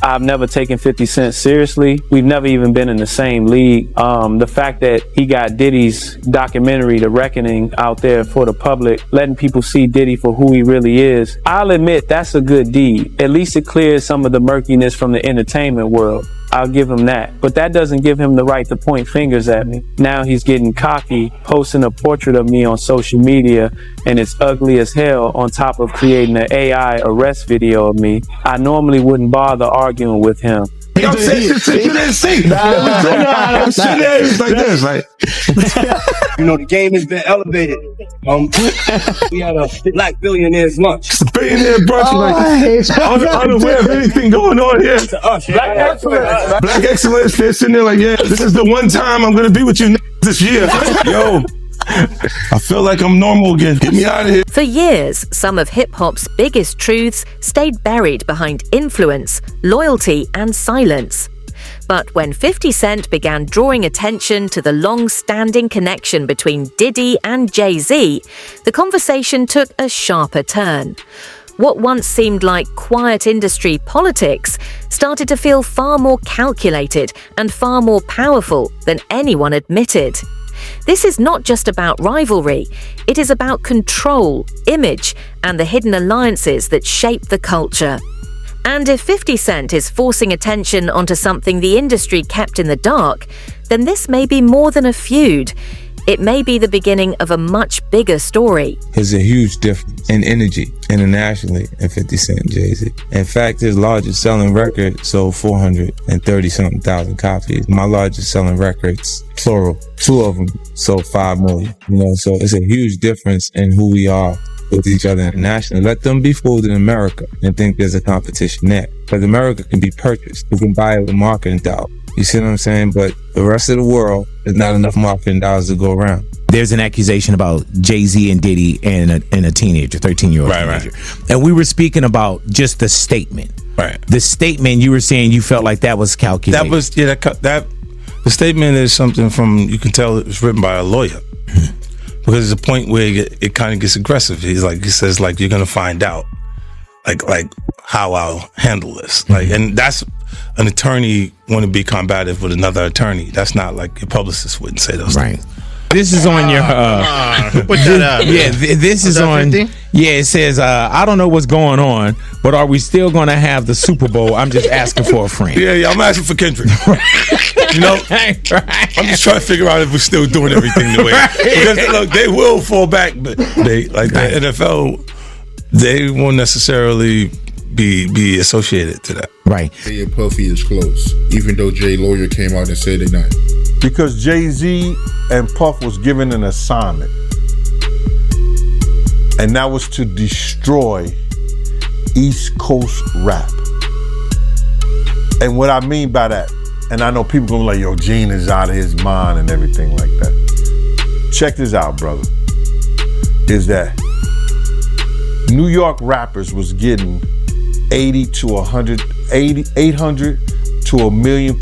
I've never taken 50 Cent seriously. We've never even been in the same league. The fact that he got Diddy's documentary, The Reckoning, out there for the public, letting people see Diddy for who he really is, I'll admit that's a good deed. At least it clears some of the murkiness from the entertainment world. I'll give him that. But that doesn't give him the right to point fingers at me. Now he's getting cocky, posting a portrait of me on social media, and it's ugly as hell on top of creating an AI arrest video of me. I normally wouldn't bother arguing with him. You didn't see. It was like this, like. You know, the game has been elevated. We had a black billionaires lunch. It's a billionaire brunch, unaware of anything going on here. To us, black excellence. Black excellence. They're sitting there like, yeah, this is the one time I'm gonna be with you this year. Yo, I feel like I'm normal again. Get me out of here. For years, some of hip-hop's biggest truths stayed buried behind influence, loyalty, and silence. But when 50 Cent began drawing attention to the long-standing connection between Diddy and Jay-Z, the conversation took a sharper turn. What once seemed like quiet industry politics started to feel far more calculated and far more powerful than anyone admitted. This is not just about rivalry, it is about control, image, and the hidden alliances that shape the culture. And if 50 Cent is forcing attention onto something the industry kept in the dark, then this may be more than a feud. It may be the beginning of a much bigger story. There's a huge difference in energy internationally in 50 Cent and Jay-Z. In fact, his largest selling record sold 430-something thousand copies. My largest selling records, plural, 2 of them sold 5 million. You know, so it's a huge difference in who we are with each other internationally. Let them be fooled in America and think there's a competition there. Because America can be purchased. You can buy it with marketing dollars. You see what I'm saying? But the rest of the world, there's not enough marketing dollars to go around. There's an accusation about Jay-Z and Diddy and a teenager, 13-year-old teenager. Right. And we were speaking about just the statement. Right. The statement, you were saying you felt like that was calculated. That was, yeah, that the statement is something from, you can tell it was written by a lawyer. Because there's a point where it kind of gets aggressive. He says, like, you're going to find out, like how I'll handle this. Like, and that's an attorney want to be combative with another attorney. That's not like your publicist wouldn't say those things. This is on your put that out. Yeah, this is on 50? Yeah, it says I don't know what's going on, but are we still going to have the Super Bowl? I'm just asking for a friend. Yeah, I'm asking for Kendrick. You know, I'm just trying to figure out if we're still doing everything the way. Because look, they will fall back, but they like the NFL, they won't necessarily be associated to that. Right. Jay and Puffy is close, even though Jay lawyer came out and said they're not. Because Jay-Z and Puff was given an assignment, and that was to destroy East Coast rap. And what I mean by that, and I know people gonna be like, yo, Gene is out of his mind and everything like that. Check this out, brother. Is that New York rappers was getting 800 to 1.2 million,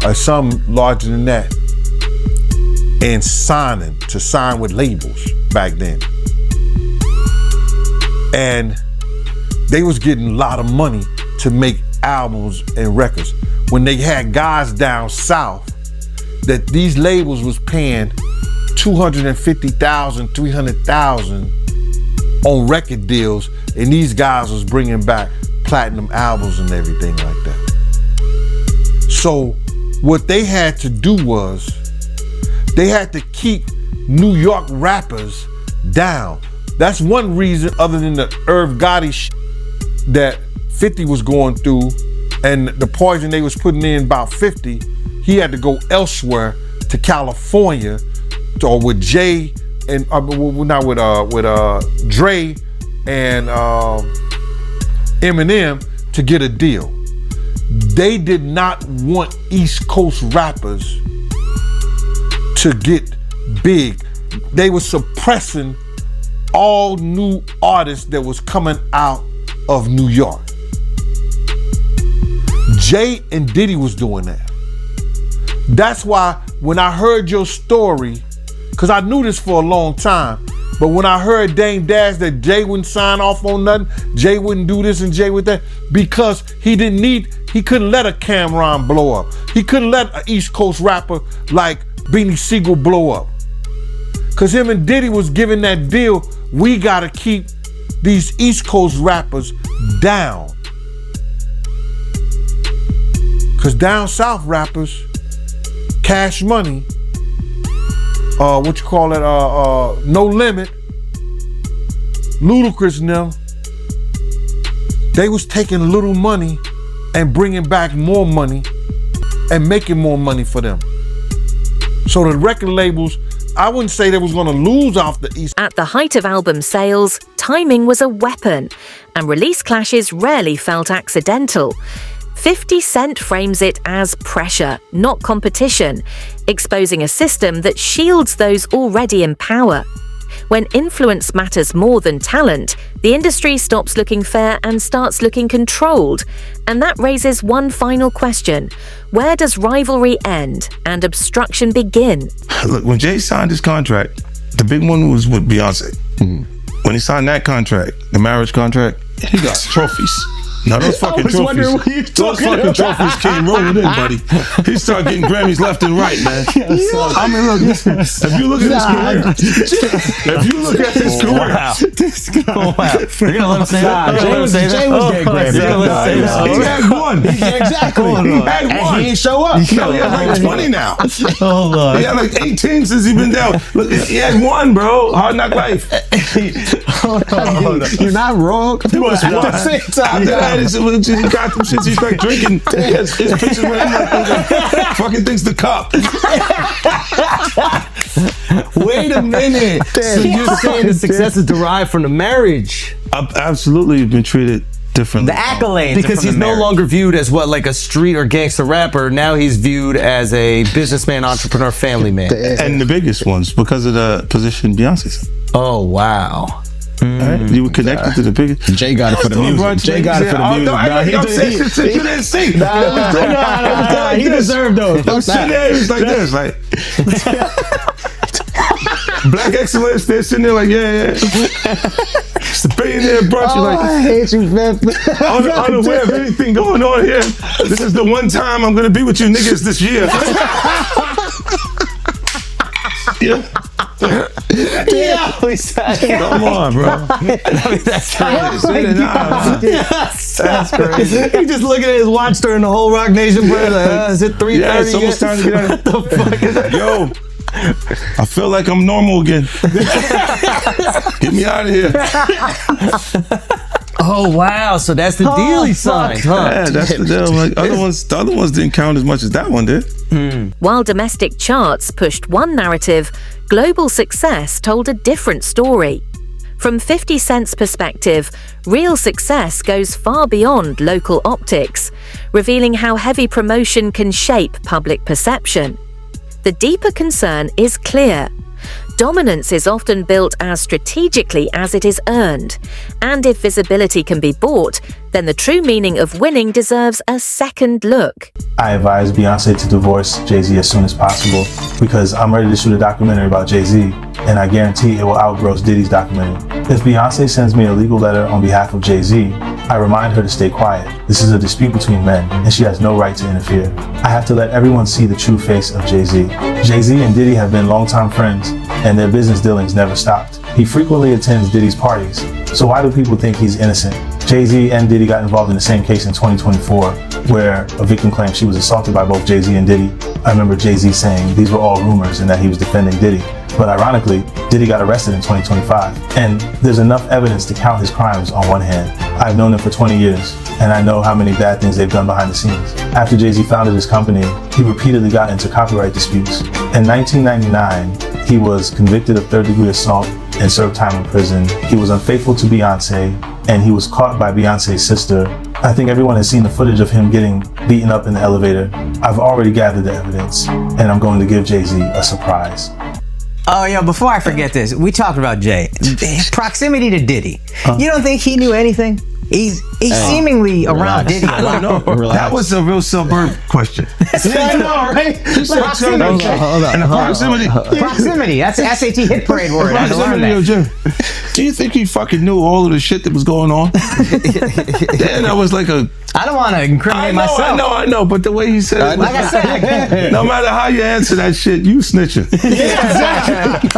or some larger than that, and sign with labels back then. And they was getting a lot of money to make albums and records. When they had guys down south that these labels was paying $250,000, $300,000 on record deals, and these guys was bringing back platinum albums and everything like that. So what they had to do was they had to keep New York rappers down. That's one reason, other than the Irv Gotti shit that 50 was going through and the poison they was putting in about 50, he had to go elsewhere to California or with Jay and not with Dre and Eminem to get a deal. They did not want East Coast rappers to get big. They were suppressing all new artists that was coming out of New York. Jay and Diddy was doing that. That's why when I heard your story, because I knew this for a long time, But when I heard Dame Dash that Jay wouldn't sign off on nothing, Jay wouldn't do this and Jay with that, because he couldn't let a Cameron blow up. He couldn't let an East Coast rapper like Beanie Siegel blow up. Cause him and Diddy was giving that deal, we gotta keep these East Coast rappers down. Cause down south rappers, Cash Money, No Limit, Ludacris and them, they was taking little money and bringing back more money and making more money for them. So the record labels, I wouldn't say they was gonna lose off the East. At the height of album sales, timing was a weapon, and release clashes rarely felt accidental. 50 Cent frames it as pressure, not competition, exposing a system that shields those already in power. When influence matters more than talent, the industry stops looking fair and starts looking controlled. And that raises one final question. Where does rivalry end and obstruction begin? Look, when Jay signed his contract, the big one was with Beyonce. When he signed that contract, the marriage contract, he got trophies. Now those fucking trophies, trophies came rolling in, buddy. He started getting Grammys left and right, man. I mean, look, if you look at his career, You're gonna let him say that? Jay was getting Grammys. He had one. Exactly. He had one. And he ain't show up. He had like 20 now. Oh Lord. He had like 18 since he been down. Look, he had one, bro. Hard Knock Life. You're not wrong. He was one. At the same time, he got them shits. He's like drinking his pictures with him like fucking things to cup. Wait a minute. So you're saying the success is derived from the marriage? I've absolutely been treated differently. The accolades. Because he's no longer viewed as what, like a street or gangster rapper. Now he's viewed as a businessman, entrepreneur, family man. And the biggest ones because of the position Beyonce's. Oh wow. Right? You were connected to the biggest. Jay got it for the music. Jay got it for the music. You didn't see. He deserved those. I'm sitting there, it's like this, like Black excellence. They're sitting there like, yeah. It's a billionaire brunch. You're like, I hate you, man. Unaware of anything going on here. This is the one time I'm gonna be with you niggas this year. Yeah. Come on, bro. I mean, that's crazy. That's crazy. He just looking at his watch during the whole Rock Nation break. Like, is it 3:30? Yeah, it's almost time to get out. What the fuck is that? Yo, I feel like I'm normal again. Get me out of here. Oh wow! So that's the deal he signed, huh? Yeah, that's the deal. Like the other ones didn't count as much as that one did. While domestic charts pushed one narrative, global success told a different story. From 50 Cent's perspective, real success goes far beyond local optics, revealing how heavy promotion can shape public perception. The deeper concern is clear. Dominance is often built as strategically as it is earned, and if visibility can be bought, then the true meaning of winning deserves a second look. I advise Beyonce to divorce Jay-Z as soon as possible because I'm ready to shoot a documentary about Jay-Z, and I guarantee it will outgross Diddy's documentary. If Beyonce sends me a legal letter on behalf of Jay-Z, I remind her to stay quiet. This is a dispute between men, and she has no right to interfere. I have to let everyone see the true face of Jay-Z. Jay-Z and Diddy have been longtime friends, and their business dealings never stopped. He frequently attends Diddy's parties, so why do people think he's innocent? Jay-Z and Diddy got involved in the same case in 2024, where a victim claimed she was assaulted by both Jay-Z and Diddy. I remember Jay-Z saying these were all rumors and that he was defending Diddy. But ironically, Diddy got arrested in 2025, and there's enough evidence to count his crimes on one hand. I've known them for 20 years, and I know how many bad things they've done behind the scenes. After Jay-Z founded his company, he repeatedly got into copyright disputes. In 1999, he was convicted of third-degree assault and served time in prison. He was unfaithful to Beyonce, and he was caught by Beyonce's sister. I think everyone has seen the footage of him getting beaten up in the elevator. I've already gathered the evidence, and I'm going to give Jay-Z a surprise. Oh, yeah, before I forget this, we talked about Jay. Proximity to Diddy. You don't think he knew anything? He's seemingly around Diddy. I don't know. That was a real suburb question. I know, right? Proximity. That's the SAT hit parade word. I learned that. Do you think he fucking knew all of the shit that was going on? Then I was like I don't want to incriminate myself. I know, but the way he said it, like I said, no matter how you answer that shit, you snitching. Yeah, exactly.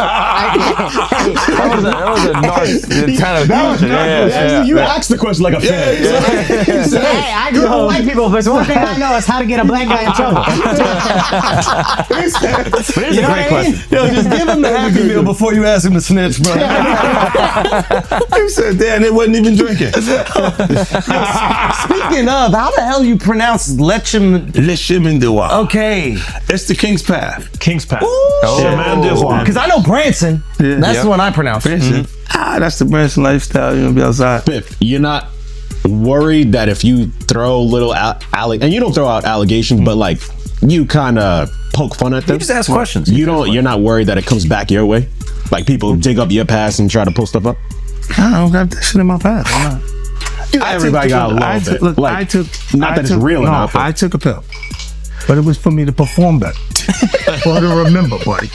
That was a nice kind of question. Yeah. You asked the question like a fan. Hey, I grew up with white people, but one thing I know is how to get a black guy in trouble. But it's a great question. Yo, just give him the Happy Meal before you ask him to snitch, bro. He said, damn, they wasn't even drinking. Speaking of, how the hell you pronounce Le Chemin de Roi. Okay. It's the King's Path. King's Path. Chemin de Roi. Because I know Branson. Yeah. That's the one I pronounce. Branson. That's the Branson lifestyle. You're gonna be outside. Biff, you're not worried that if you throw little and you don't throw out allegations, but like you kind of poke fun at them. You just ask questions. You're not worried that it comes back your way? Like people dig up your past and try to pull stuff up? I don't got that shit in my past. I'm not. Everybody got a little bit. Look, like, not that it's real enough. I took a pill, but it was for me to perform better. For her to remember, buddy.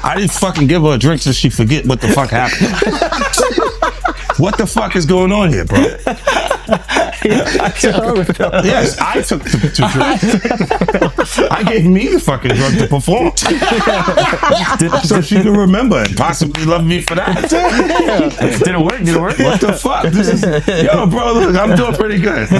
I didn't fucking give her a drink so she forget what the fuck happened. What the fuck is going on here, bro? Yes, I took the drink. I gave me the fucking drug to perform. So she can remember and possibly love me for that. Did it work? What the fuck? Yo, bro, look, I'm doing pretty good. You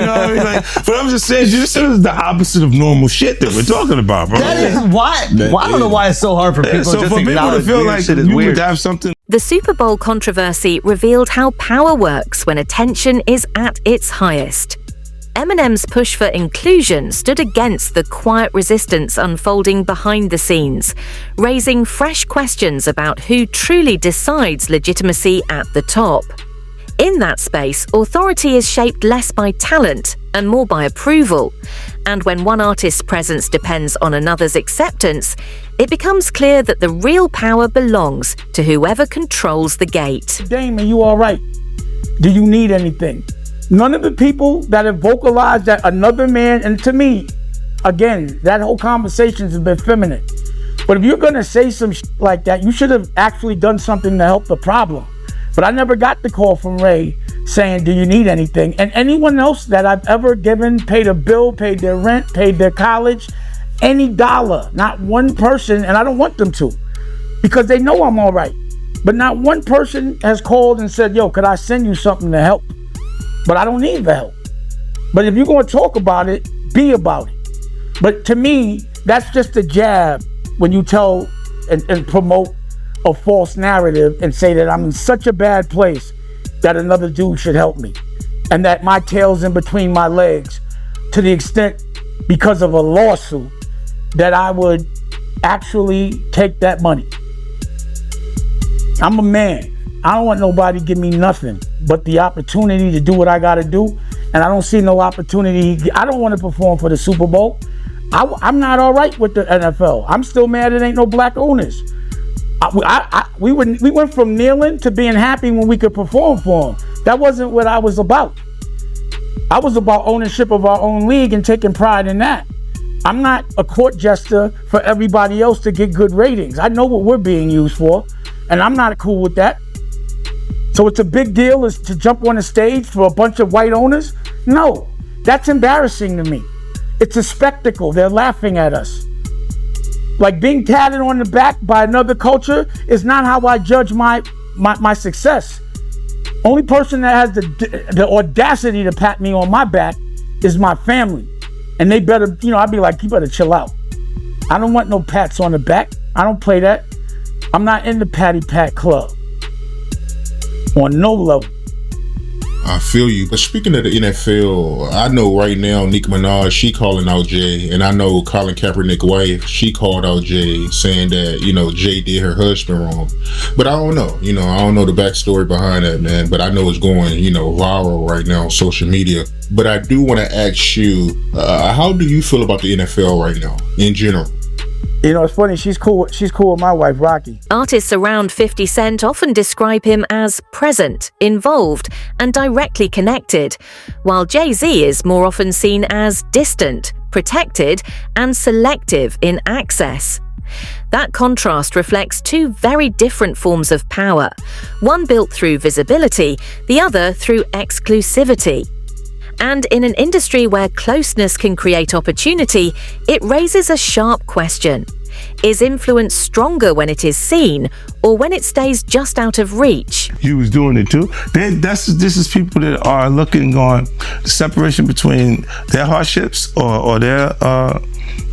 know what I mean? Like, but I'm just saying, this is the opposite of normal shit that we're talking about, bro. That is why. I don't know why it's so hard for people so just for to people to feel like you would have something. The Super Bowl controversy revealed how power works when attention is at its highest. Eminem's push for inclusion stood against the quiet resistance unfolding behind the scenes, raising fresh questions about who truly decides legitimacy at the top. In that space, authority is shaped less by talent and more by approval. And when one artist's presence depends on another's acceptance, it becomes clear that the real power belongs to whoever controls the gate. Dame, are you all right? Do you need anything? None of the people that have vocalized that another man, and to me, again, that whole conversation has been feminine. But if you're gonna say some like that, you should have actually done something to help the problem. But I never got the call from Ray saying, do you need anything? And anyone else that I've ever given, paid a bill, paid their rent, paid their college, any dollar, not one person, and I don't want them to, because they know I'm all right. But not one person has called and said, yo, could I send you something to help? But I don't need the help. But if you're gonna talk about it, be about it. But to me, that's just a jab when you tell and promote a false narrative and say that I'm in such a bad place that another dude should help me, and that my tail's in between my legs, to the extent because of a lawsuit that I would actually take that money. I'm a man. I don't want nobody to give me nothing but the opportunity to do what I gotta do, and I don't see no opportunity. I don't want to perform for the Super Bowl. I'm not all right with the NFL. I'm still mad it ain't no black owners. We went from kneeling to being happy when we could perform for them. That wasn't what I was about. I was about ownership of our own league and taking pride in that. I'm not a court jester for everybody else to get good ratings. I know what we're being used for, and I'm not cool with that. So it's a big deal is to jump on a stage for a bunch of white owners? No, that's embarrassing to me. It's a spectacle. They're laughing at us. Like being tatted on the back by another culture is not how I judge my success. Only person that has the audacity to pat me on my back is my family. And they better, I'd be like, you better chill out. I don't want no pats on the back. I don't play that. I'm not in the patty pat club. On no level. I feel you. But speaking of the NFL, I know right now Nicki Minaj, she calling out Jay. And I know Colin Kaepernick's wife, she called out Jay saying that, Jay did her husband wrong. But I don't know. I don't know the backstory behind that, man. But I know it's going, viral right now on social media. But I do want to ask you, how do you feel about the NFL right now, in general? You know, it's funny. She's cool. She's cool with my wife, Rocky. Artists around 50 Cent often describe him as present, involved, and directly connected, while Jay-Z is more often seen as distant, protected, and selective in access. That contrast reflects two very different forms of power, one built through visibility, the other through exclusivity. And in an industry where closeness can create opportunity, it raises a sharp question. Is influence stronger when it is seen, or when it stays just out of reach? You was doing it too. This is people that are looking on the separation between their hardships or their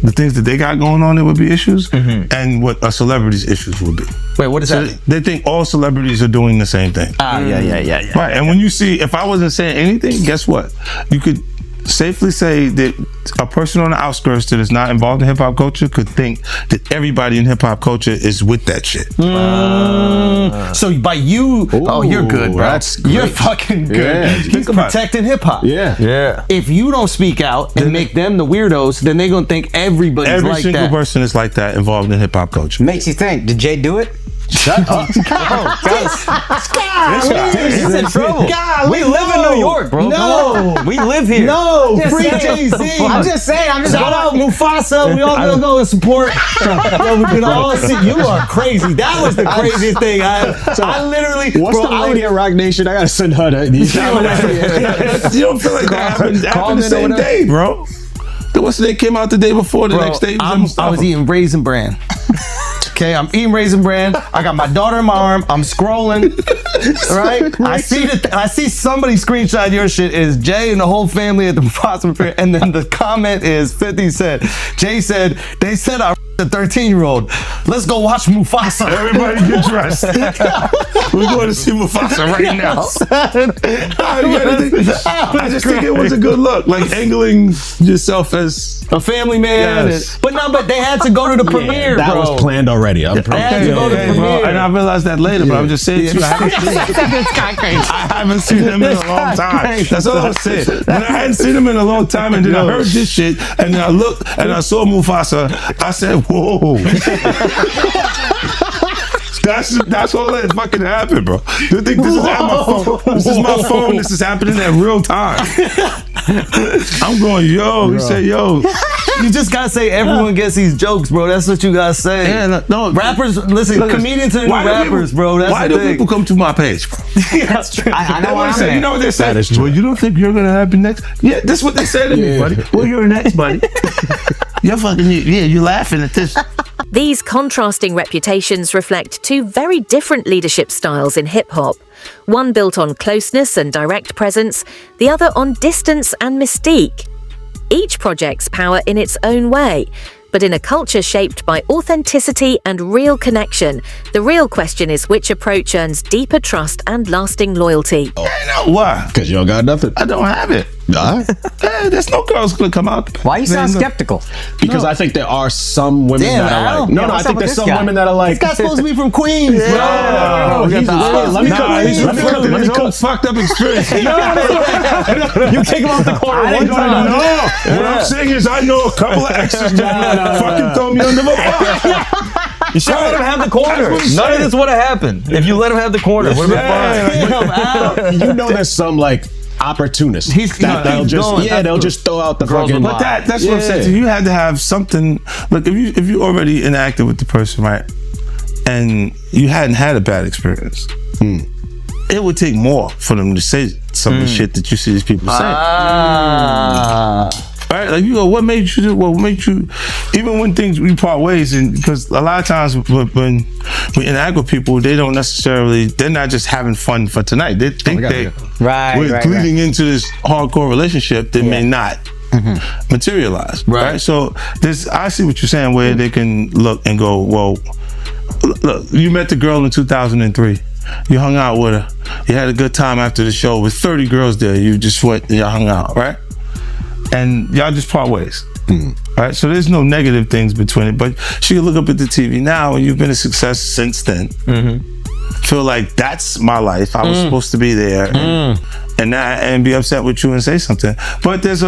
the things that they got going on that would be issues, and what a celebrity's issues would be. Wait, what is that? They think all celebrities are doing the same thing. Yeah. Right, and when you see, if I wasn't saying anything, guess what? You could safely say that a person on the outskirts that is not involved in hip-hop culture could think that everybody in hip-hop culture is with that shit. So by you, you're good, bro. You're fucking good. Yeah, He's protecting hip-hop. Yeah. If you don't speak out and make them the weirdos, then they're gonna think everybody's Every like single that. person is like that involved in hip-hop culture. Makes you think, did Jay do it? Shut up. He's in trouble. We live in New York, bro. No. We live here. No, free Jay-Z. I'm just saying. Shout out Mufasa. We all gonna go and support. Yo, we can all see. You are crazy. That was the craziest thing. I literally. What's the lady at Rock Nation? I gotta send her these. You don't feel like that happened the same day, bro. What's the day came out the day before, the next day? I was eating Raisin Bran. Okay, I'm eating Raisin Bran. I got my daughter in my arm. I'm scrolling. Right? I see somebody screenshot your shit is Jay and the whole family at the Mufasa Fair, and then the comment is 50 Cent. Jay said, they said I a 13-year-old. Let's go watch Mufasa. Everybody get dressed. We're going to see Mufasa right now. I just think it was a good look, like angling yourself as a family man. Yes. But they had to go to the premiere, that bro. was planned already. I'm They had to go to the premiere. And I realized that later, but I'm just saying to you, I haven't seen him in a long time. That's all I'm saying. When I hadn't seen him in a long time, and then I heard this shit, and then I looked and I saw Mufasa, I said, whoa. That's all that fucking happened, bro. You think this is at my phone? This is my phone. This is happening at real time. I'm going, yo. He said, yo. You just gotta say everyone gets these jokes, bro. That's what you gotta say. Yeah, no. Rappers, listen, comedians are the new rappers, bro. That's why the do thing. people come to my page, bro? That's true. I know what I'm saying. You know what they say? Well, you don't think you're gonna happen next? Yeah, that's what they said to me, buddy. Well, you're next, buddy. You're fucking, you're laughing at this. These contrasting reputations reflect two very different leadership styles in hip-hop. One built on closeness and direct presence, the other on distance and mystique. Each projects power in its own way, but in a culture shaped by authenticity and real connection, the real question is which approach earns deeper trust and lasting loyalty. Why? Because you don't got nothing. I don't have it. There's no girls gonna come out. Why you sound skeptical? Because I think there are some women that are like. No, I think there's some women that are like. This guy's supposed to be from Queens, bro. Let me cook fucked up experience. You take him off the corner one time. No, what I'm saying is I know a couple of exes that fucking throw me under the bus. You should let him have the corner. None of this would have happened if you let him have the corner. Would have been fine. You know, there's some like opportunists. They'll just throw out the fucking. But that's what I'm saying. So you had to have something. Look, if you already interacted with the person, right, and you hadn't had a bad experience, it would take more for them to say some of the shit that you see these people say. Right? Like, you go, what made you do? What made you? Even when we part ways, and because a lot of times when we interact with people, they're not just having fun for tonight. They think we're leading into this hardcore relationship that may not materialize. Right? So I see what you're saying, where they can look and go, well, look, you met the girl in 2003. You hung out with her. You had a good time after the show with 30 girls there. You just went and y'all hung out, right? And y'all just part ways. Right? So there's no negative things between it. But she can look up at the TV now, and you've been a success since then. Feel like that's my life. I was supposed to be there, and be upset with you and say something. But there's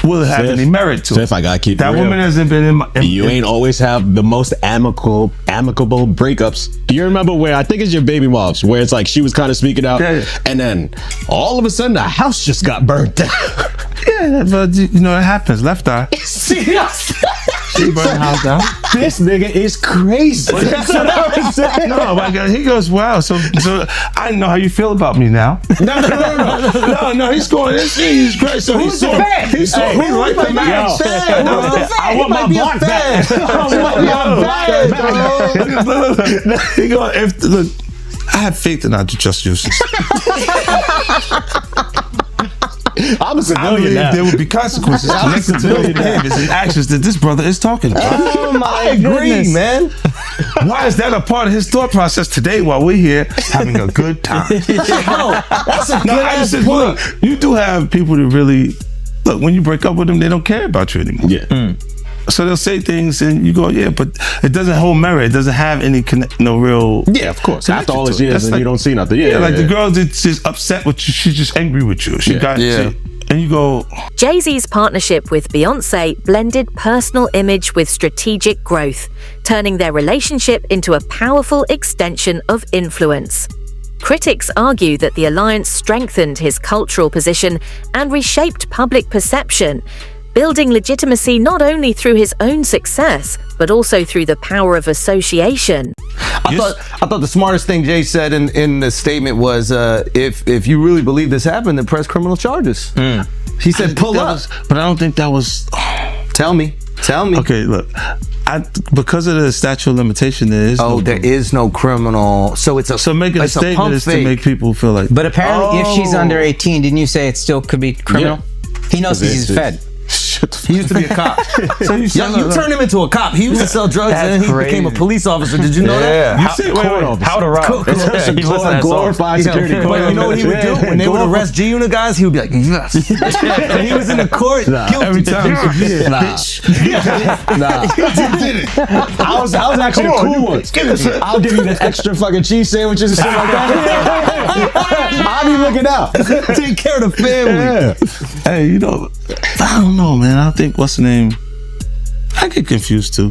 will have any merit to it. So if I gotta keep that it real, woman hasn't been in you ain't always have the most amicable breakups. Do you remember where I think it's your baby moms, where it's like she was kind of speaking out, and then all of a sudden the house just got burnt down. Yeah, but you know it happens. Left eye. She burned the house down. This nigga is crazy. That's what I was saying. No, my God, he goes, wow. So I know how you feel about me now. No. He's going. He's great. So Who's the fan? He's right the match. I want my block back. He go. Look, I have faith in our just justice. I'm a civilian I believe now. there will be consequences connected to those behaviors and actions that this brother is talking about. Oh my goodness, man. Why is that a part of his thought process today while we're here having a good time? That's a good point. Look, you do have people that really, look, when you break up with them, they don't care about you anymore. Yeah. So they'll say things and you go, yeah, but it doesn't hold merit. It doesn't have any no real. Yeah, of course. After all these years and you don't see nothing. Yeah, like the girl that's just upset with you. She's just angry with you. She got you. And you go. Jay-Z's partnership with Beyonce blended personal image with strategic growth, turning their relationship into a powerful extension of influence. Critics argue that the alliance strengthened his cultural position and reshaped public perception, building legitimacy not only through his own success, but also through the power of association. I thought the smartest thing Jay said in the statement was, if you really believe this happened, then press criminal charges. He said, pull up. But I don't think that was. Tell me. Okay, look. Because of the statute of limitation, there is there is no criminal. So it's a so making a statement is to make people feel like. But apparently, if she's under 18, didn't you say it still could be criminal? Yeah. He knows he's fed. He used to be a cop. So you turned him into a cop. He used to sell drugs and then he became a police officer. Did you know that? How to rob. Glorified security. But you know what he would do? When they would arrest G-Unit guys, he would be like, yes. And he was in the court. Every time. I was actually the cool one. I'll give you the extra fucking cheese sandwiches and shit like that. I'll be looking out. Take care of the family. Hey, you know, I don't know, man. I think what's the name? I get confused too.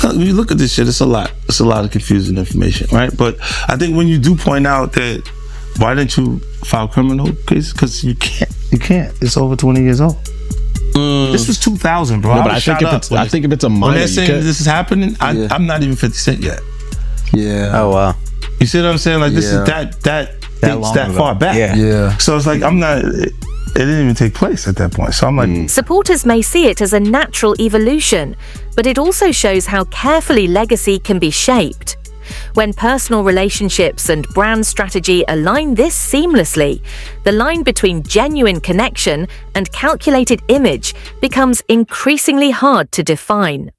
When you look at this shit, it's a lot of confusing information, right? But I think when you do point out that why didn't you file criminal cases? Because you can't. It's over 20 years old. This was 2000, bro. No, but I think if it's a minor, when they're saying this is happening, I'm not even 50 Cent yet. Yeah. Oh wow. You see what I'm saying? Like this is that far back. Yeah. So it's like it didn't even take place at that point. So I'm like... Supporters may see it as a natural evolution, but it also shows how carefully legacy can be shaped. When personal relationships and brand strategy align this seamlessly, the line between genuine connection and calculated image becomes increasingly hard to define.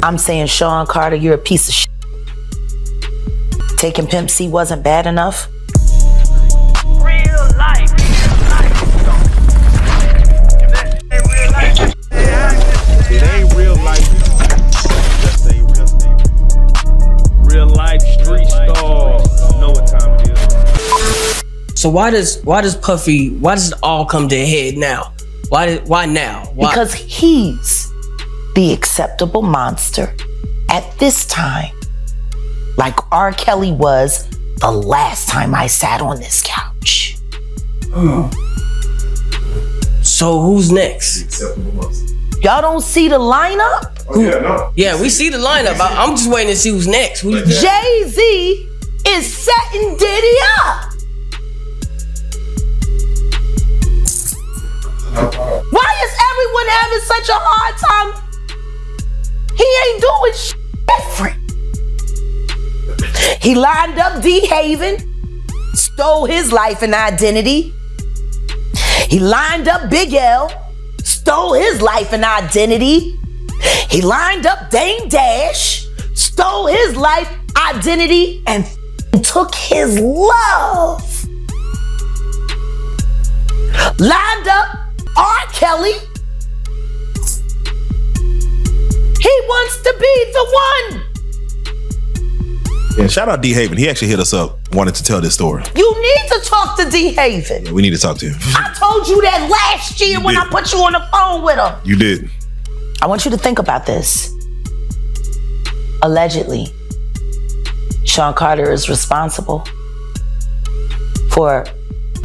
I'm saying, Sean Carter, you're a piece of shit. Taking Pimp C wasn't bad enough. It ain't real life. Just a real thing. Real life street stars. Know what time it is. So why does it all come to a head now? Why now? Why? Because he's the acceptable monster at this time. Like R. Kelly was the last time I sat on this couch. So who's next? Y'all don't see the lineup? Yeah, we see the lineup. I'm just waiting to see who's next. Jay-Z is setting Diddy up. Why is everyone having such a hard time? He ain't doing shit different. He lined up D. Haven, stole his life and identity. He lined up Big L, stole his life and identity. He lined up Dame Dash, stole his life, identity, and took his love. Lined up R. Kelly. He wants to be the one. Yeah, shout out D. Haven. He actually hit us up wanted to tell this story. You need to talk to D. Haven. We need to talk to him. I told you that last year when I put you on the phone with him. You did. I want you to think about this. Allegedly, Sean Carter is responsible for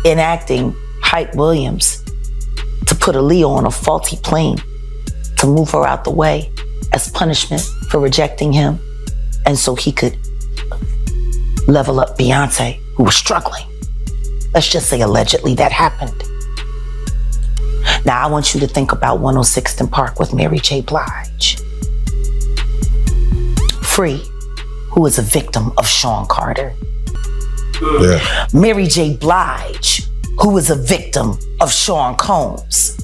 enacting Hype Williams to put Aaliyah on a faulty plane to move her out the way as punishment for rejecting him, and so he could level up Beyonce, who was struggling. Let's just say allegedly that happened. Now I want you to think about 106th and Park with Mary J. Blige. Free, who is a victim of Sean Carter. Yeah. Mary J. Blige, who is a victim of Sean Combs,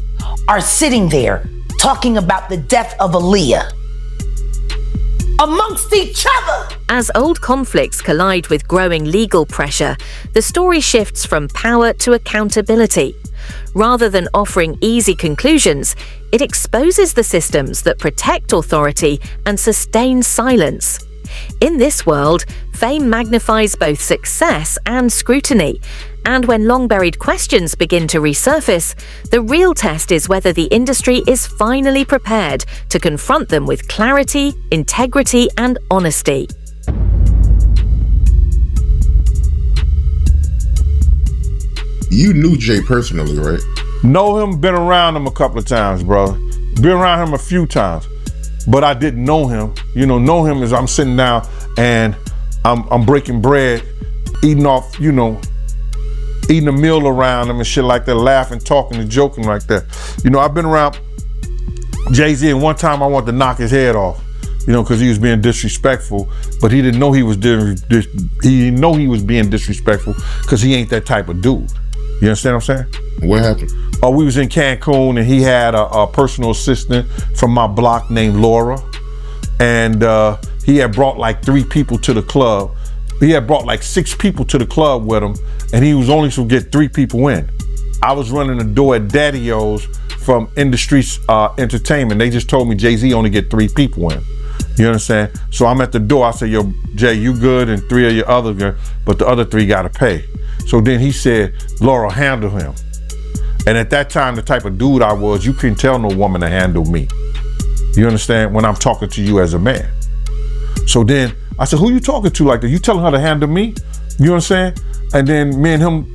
are sitting there talking about the death of Aaliyah amongst each other. As old conflicts collide with growing legal pressure, the story shifts from power to accountability. Rather than offering easy conclusions, it exposes the systems that protect authority and sustain silence. In this world, fame magnifies both success and scrutiny, and when long-buried questions begin to resurface, the real test is whether the industry is finally prepared to confront them with clarity, integrity, and honesty. You knew Jay personally, right? Know him, been around him a couple of times, brother. Been around him a few times, but I didn't know him. Know him as I'm sitting down and I'm breaking bread, eating off, eating a meal around him and shit like that, laughing, talking and joking like that. I've been around Jay-Z, and one time I wanted to knock his head off, because he was being disrespectful, but he didn't know he was being disrespectful because he ain't that type of dude. You understand what I'm saying? What happened? We was in Cancun and he had a personal assistant from my block named Laura, and he had brought like 3 people to the club. He had brought like 6 people to the club with him, and he was only supposed to get 3 people in. I was running the door at Daddy-O's from Industry Entertainment. They just told me Jay-Z only get 3 people in. You understand? So I'm at the door. I said, yo, Jay, you good, and 3 of your other good, but the other 3 gotta pay. So then he said, Laura, handle him. And at that time, the type of dude I was, you couldn't tell no woman to handle me. You understand? When I'm talking to you as a man. So then I said, who you talking to like that? You telling her to handle me? You know what I'm saying? And then me and him,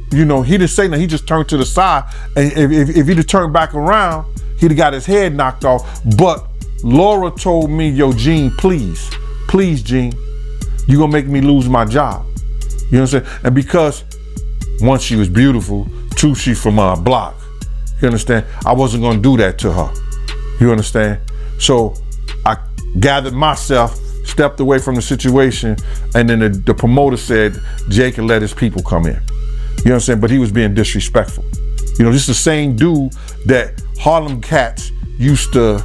he didn't say nothing. He just turned to the side. And if he'd have turned back around, he'd have got his head knocked off. But Laura told me, yo, Gene, please, Gene, you gonna make me lose my job. You know what I'm saying? And because 1, she was beautiful, 2, she from our block. You understand? I wasn't gonna do that to her. You understand? So I gathered myself, stepped away from the situation, and then the promoter said Jay can let his people come in. You know what I'm saying? But he was being disrespectful. This is the same dude that Harlem cats used to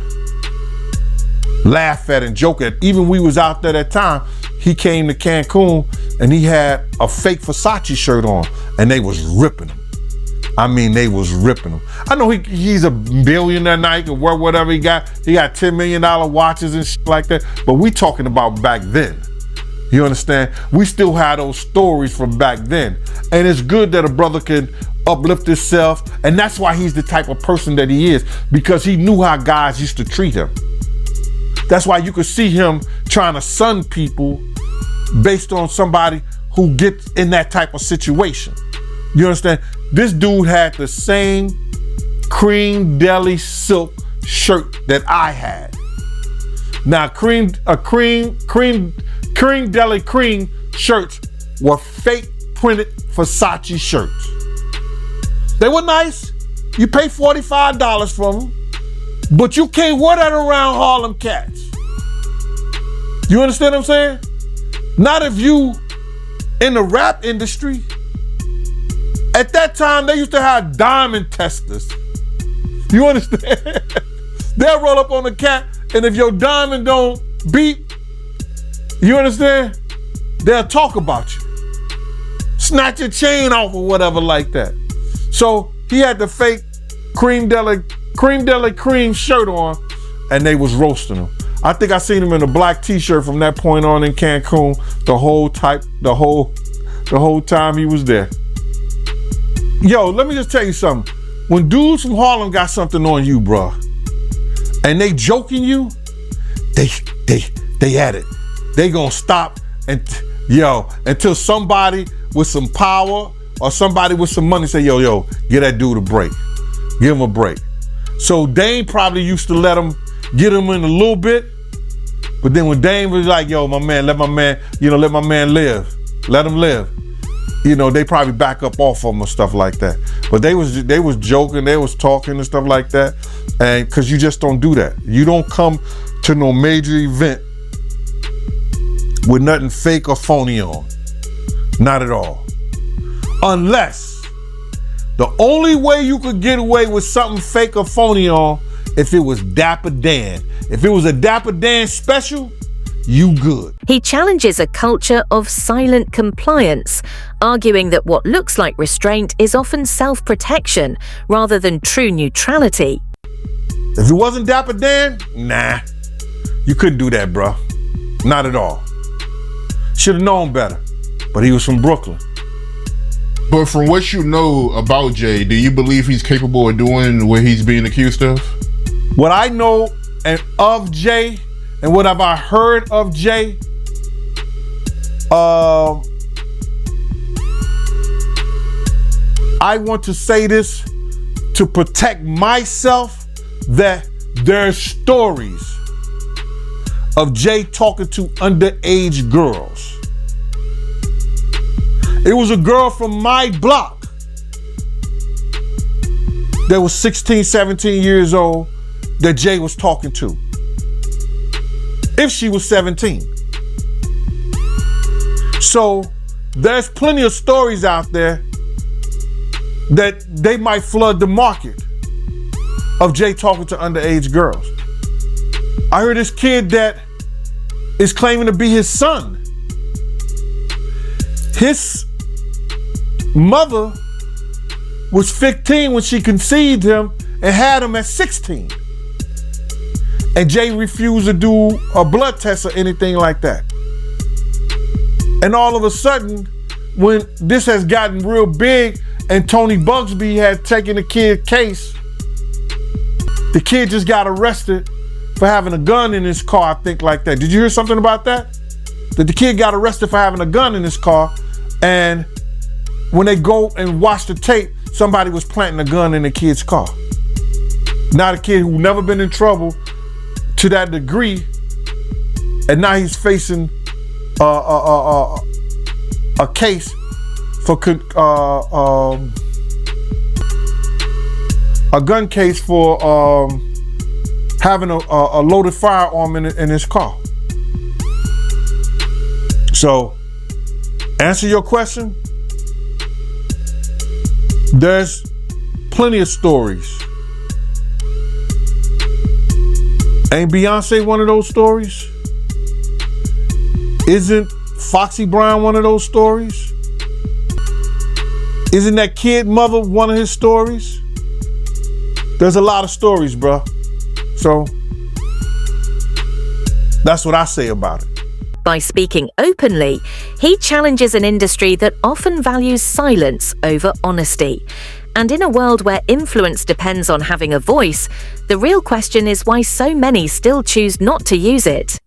laugh at and joke at. Even we was out there that time, he came to Cancun and he had a fake Versace shirt on, and they was ripping him. I mean, they was ripping him. I know he's a billionaire now, he can wear whatever he got. He got $10 million watches and shit like that. But we talking about back then. You understand? We still had those stories from back then. And it's good that a brother can uplift himself. And that's why he's the type of person that he is, because he knew how guys used to treat him. That's why you could see him trying to sun people based on somebody who gets in that type of situation. You understand? This dude had the same cream deli silk shirt that I had. Now, cream deli cream shirts were fake printed Versace shirts. They were nice. You pay $45 for them, but you can't wear that around Harlem cats. You understand what I'm saying? Not if you in the rap industry. At that time, they used to have diamond testers. You understand? They'll roll up on the cat, and if your diamond don't beep, you understand? They'll talk about you. Snatch your chain off or whatever like that. So he had the fake cream deli cream shirt on, and they was roasting him. I think I seen him in a black t-shirt from that point on in Cancun. The the whole time he was there. Yo, let me just tell you something. When dudes from Harlem got something on you, bro, and they joking you, they at it. They gonna stop until somebody with some power or somebody with some money say, yo, get that dude a break. Give him a break. So Dame probably used to let him get him in a little bit, but then when Dame was like, yo, my man, let my man live. Let him live. They probably back up off of him or stuff like that. But they was joking, they was talking and stuff like that. And cause you just don't do that. You don't come to no major event with nothing fake or phony on. Not at all. Unless the only way you could get away with something fake or phony on if it was Dapper Dan. If it was a Dapper Dan special, you good. He challenges a culture of silent compliance, arguing that what looks like restraint is often self-protection rather than true neutrality. If it wasn't Dapper Dan, nah, you couldn't do that, bro. Not at all. Should have known better, but he was from Brooklyn. But from what you know about Jay, do you believe he's capable of doing what he's being accused of? What I know of Jay, and what have I heard of Jay, I want to say this to protect myself, that there's stories of Jay talking to underage girls. It was a girl from my block that was 16, 17 years old that Jay was talking to. If she was 17. So there's plenty of stories out there that they might flood the market of Jay talking to underage girls. I heard this kid that is claiming to be his son. His mother was 15 when she conceived him and had him at 16. And Jay refused to do a blood test or anything like that. And all of a sudden, when this has gotten real big and Tony Bugsby had taken the kid's case, the kid just got arrested for having a gun in his car, I think, like that. Did you hear something about that? That the kid got arrested for having a gun in his car, and when they go and watch the tape, somebody was planting a gun in the kid's car. Now the kid who never been in trouble to that degree, and now he's facing a case for a gun case for having a loaded firearm in his car. So, answer your question. There's plenty of stories. Ain't Beyonce one of those stories? Isn't Foxy Brown one of those stories? Isn't that kid mother one of his stories? There's a lot of stories, bro. So that's what I say about it. By speaking openly, he challenges an industry that often values silence over honesty. And in a world where influence depends on having a voice, the real question is why so many still choose not to use it.